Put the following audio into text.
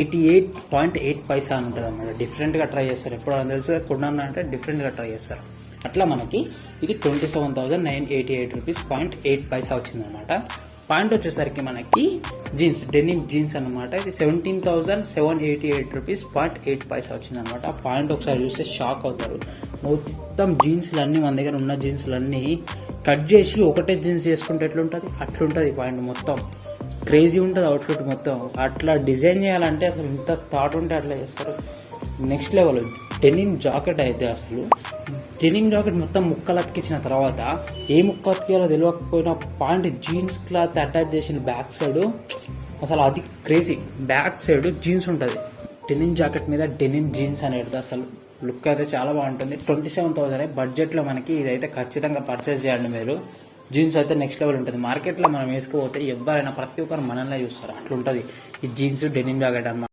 88.8 అని ఉంటుంది అన్నమాట. డిఫరెంట్గా ట్రై చేస్తారు. ఎప్పుడు అని తెలుసు కొన్నాను అంటే డిఫరెంట్గా ట్రై చేస్తారు. అట్లా మనకి ఇది 27,988 రూపీస్ 0.8 వచ్చిందనమాట. పాయింట్ వచ్చేసరికి మనకి జీన్స్, డెనిమ్ జీన్స్ అనమాట. ఇది 17,788 రూపీస్ 0.8 వచ్చిందనమాట. ఆ పాయింట్ ఒకసారి చూస్తే షాక్ అవుతారు. మొత్తం జీన్స్లన్నీ మన దగ్గర ఉన్న జీన్స్లన్నీ కట్ చేసి ఒకటే జీన్స్ చేసుకుంటే ఎట్లుంటుంది అట్లుంటుంది పాయింట్. మొత్తం క్రేజీ ఉంటుంది అవుట్ఫిట్ మొత్తం. అట్లా డిజైన్ చేయాలంటే అసలు ఇంత థాట్ ఉంటే అట్లా చేస్తారు. Next level. డెనిమ్ జాకెట్ అయితే అసలు డెనిమ్ జాకెట్ మొత్తం ముక్కలు అతికించిన తర్వాత ఏ ముక్క అతికేయాలో తెలియకపోయినా పాయింట్ జీన్స్ క్లాత్ అటాచ్ చేసిన బ్యాక్ సైడ్ అసలు అది క్రేజీ. బ్యాక్ సైడ్ జీన్స్ ఉంటుంది డెనిమ్ జాకెట్ మీద, డెనిమ్ జీన్స్ అనేది అసలు లుక్ అయితే చాలా బాగుంటుంది. 27,000 బడ్జెట్లో మనకి ఇదైతే ఖచ్చితంగా పర్చేస్ చేయండి మీరు. జీన్స్ అయితే నెక్స్ట్ లెవెల్ ఉంటుంది. మార్కెట్లో మనం వేసుకోపోతే ఎవరైనా ప్రతి ఒక్కరు మనల్ని చూస్తారు. అట్లుంటుంది ఈ జీన్స్ డెనిమ్ జాకెట్ అన్నమాట.